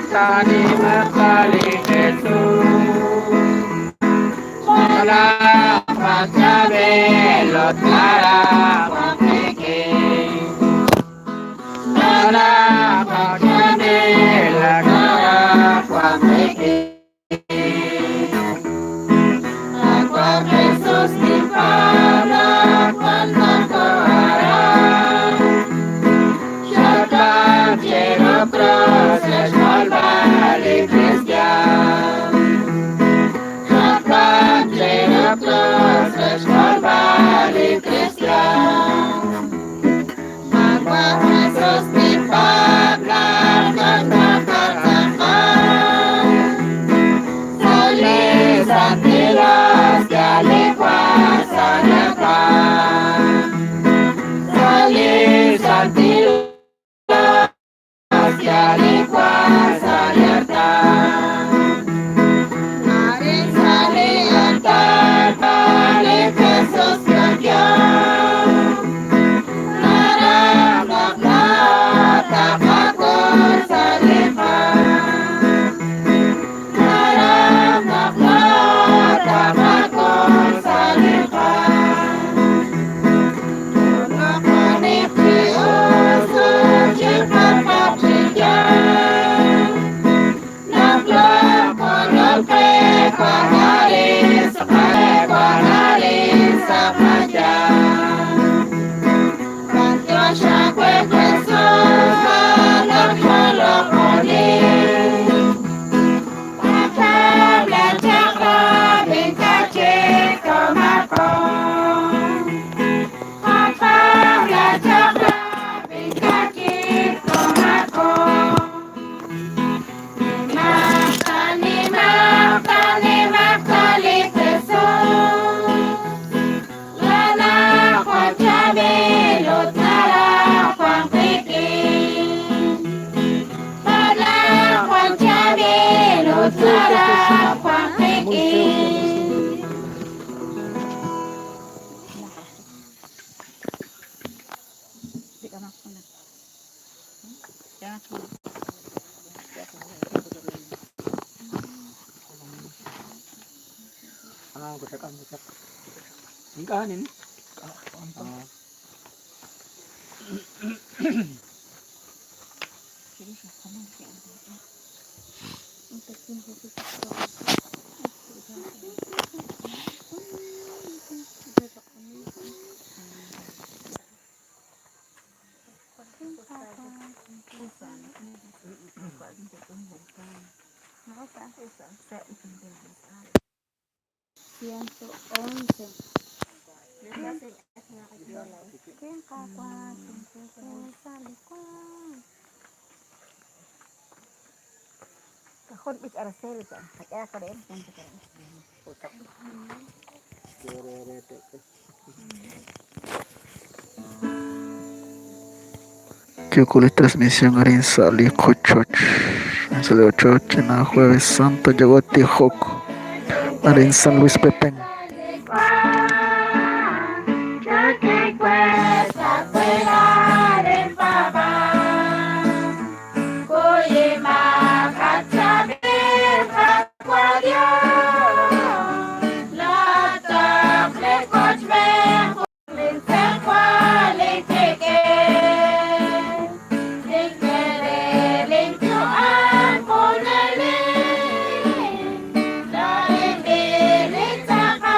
Tani Makali Jesús. Mala Pachabe Lotara Pameke. Mala Pachabe Lotara Pameke. Aqua Jesús ni para cuando corra. Shatan Jero Cross Esmalvali Cristian. Shatan Jero Cross Esmalvali Cristian. Aqua Jesús ni para cuando corra. Solis Antilos que aliquasa yata. Solis Antilos que aliquasa yata. Marin sali antar balik Yesus kerja. Larang bakla tak takut salibah. Larang bakla tak takut salibah. Untuk menikmati usul cepat patrijan. Naklah konon kuanari sampai kuanari sahaja. Kantor syakwe Yesus malam malam moni. Akan belajarlah bingkaci kemakon. Akan belajarlah bingkaci kemakon. Makali Yesus. Lala kwa chabe lotara kwa peki. Lala kwa chabe lotara kwa peki. Gusak. Ang kanin. Kahon big arasel kan. Kaya ka din. Yucule transmisión Arinsali Cochoch. En Saleo Choch en la Jueves Santo llegó Tijoc. Arin San Luis Pepén. Thank you.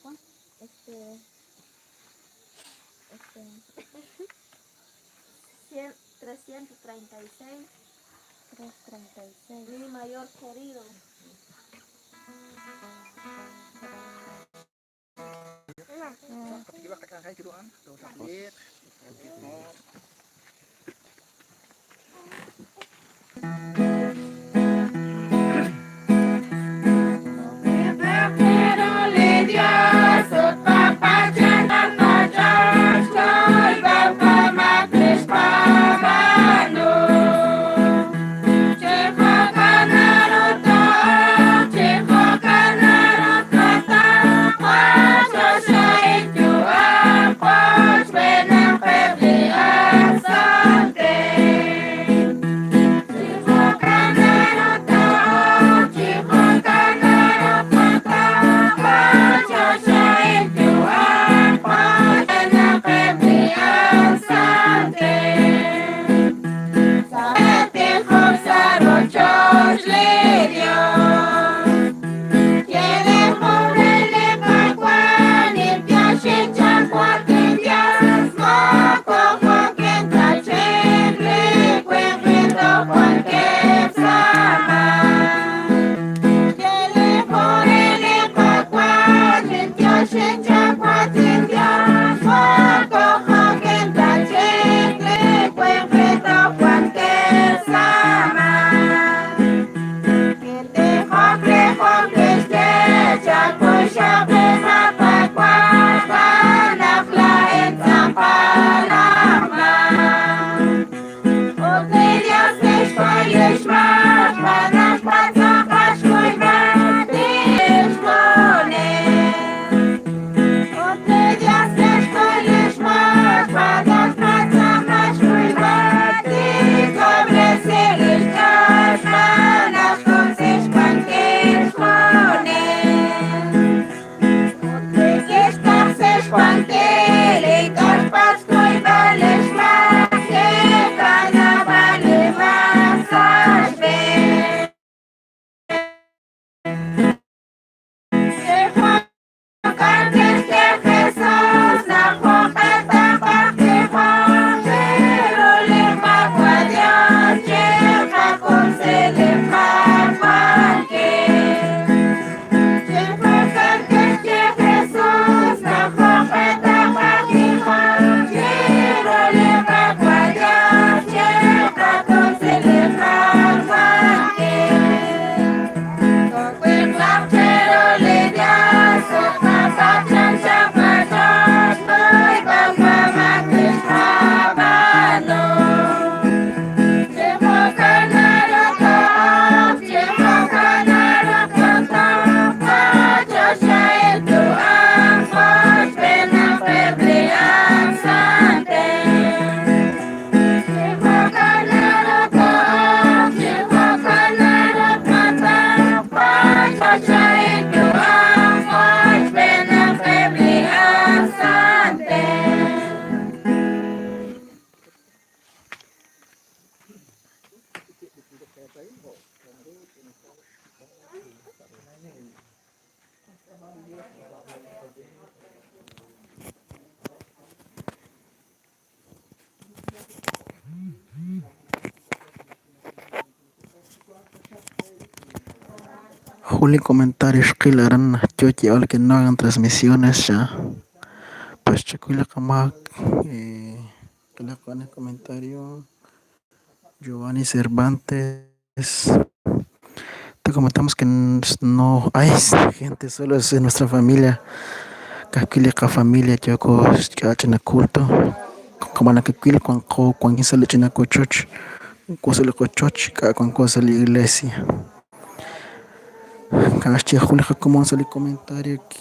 Juan? Este, 336. 336. Mi mayor querido. Pero le dio a su papá Papa Josh, Lord, Papa Matis, Papa No. Chico Canaruto, Chico Canaruto, Papa Josh, you are Poch, when I'm family Asante. Chico Canaruto, Chico Canaruto, Papa Josh, you are Poch, when I'm family Asante. Sabete Fosaro George Ledio. Quiere ponerle pacuán y piache chacuate dias. Moco Joaquín Tachekle, Cuenquito Juanque Sama. Quiere ponerle pacuán y piache chacuate dias. Moco Joaquín Tachekle, Cuenquito Juanque Sama. Juli comentarios que le harán yo que no hagan transmisiones ya. Pues Chacuila Camac, que le hagan el comentario. Giovanni Cervantes. Te comentamos que no hay gente, solo es de nuestra familia. Caquila familia, yo en culto. Como la que cuando sale china cochoch, cuando cochoch, cuando sale iglesia. Caché Julia como sale comentario que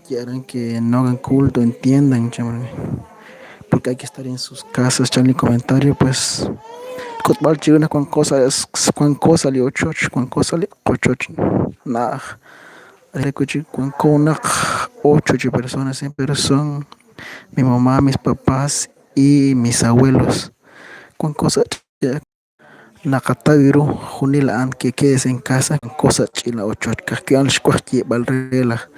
quieran que no hagan culto, entiendan, porque hay que estar en sus casas, echarle comentario, pues. Kutbal chiruna cuando cosa le ochoch, cuando cosa le cochoch, nah. Cuando 8 personas, siempre son mi mamá, mis papás y mis abuelos. Cuando cosa nakataviru junila an que quedes en casa con cosa chila ocho que al squachi balrela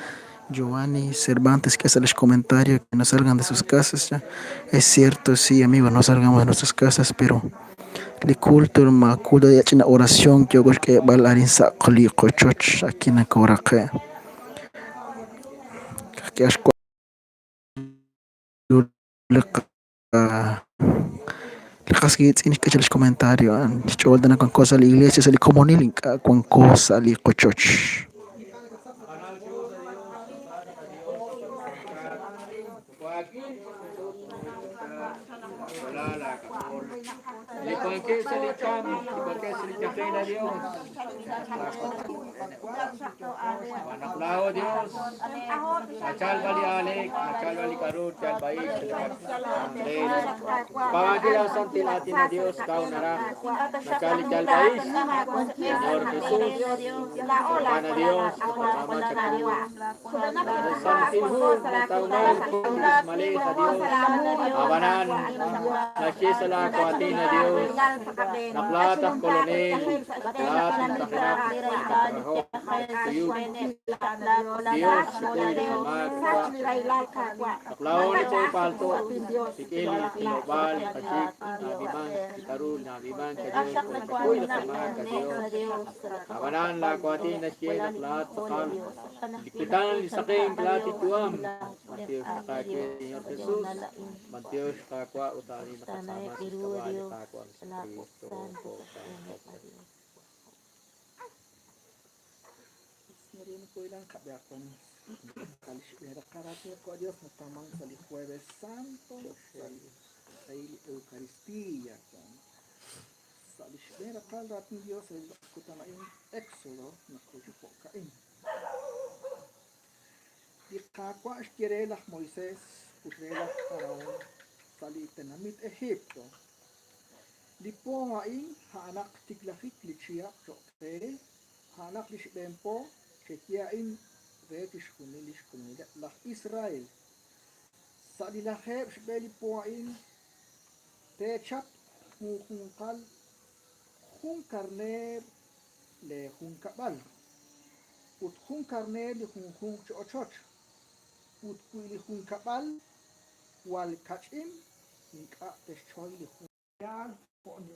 Giovanni Cervantes, que hace los comentarios que no salgan de sus casas. Ya. Es cierto, sí, amigos, no salgamos de nuestras casas, pero li cultura ma kuda ya china oración que yo que balarin sa qli qochoch aquí na koraqe. Que ashko liqa liqas que tini que los comentarios. Choldan con cosa la iglesia se li comunil con cosa li qochoch. Licualquier salichan, licualquier salichan a Dios. Manaklao Dios. Machal bali alik, machal bali karut, chal baik, Pangakila santil atin na Dios, kau narak. Machal chal baik. Señor Jesús, Pana Dios, bersama cakap. Santil hur, matauman, kundis malih sa Dios. Abanan, nasye salah kuatin na Dios. Naklatah kolonel, naklatah takinak, nakatahok, tuyuk. Dios, ito'y nakamag. Naklaon ito palto, sikil, kinobal, kasik, nabiman, kitarul, nabiman, ka Dios, ito'y nakamag ka Dios. Abanan, lakuatin na siya, naklat, sakal. Likitan, lisaking, klati, tuam. Matios, kakakit, Señor Jesús. Matios, kakwa, utali, nakasama, siskawali, kakwa, sa Kristo, Marino ko ilang kabyakon. Kalishpera karate ko Dios na tamang sa Jueves Santo sa Eucaristía. Sa lishpera kal rating Dios ay kutamain Exodo na kuyo po kain. Di kakwa ashkirelah Moises utrelah Faraon sa litanamit Egipto. Di po ngain haanak tiglafik lichiak rokte haanak lishbempo Chekiain retish kunilish kunila lah Israel sa dilaheb shbeli poain techap hunkal hun karner le hun kabal ut hun karner le hun chochoch ut kuili hun kabal wal kachim inka techoy le hun yal po ni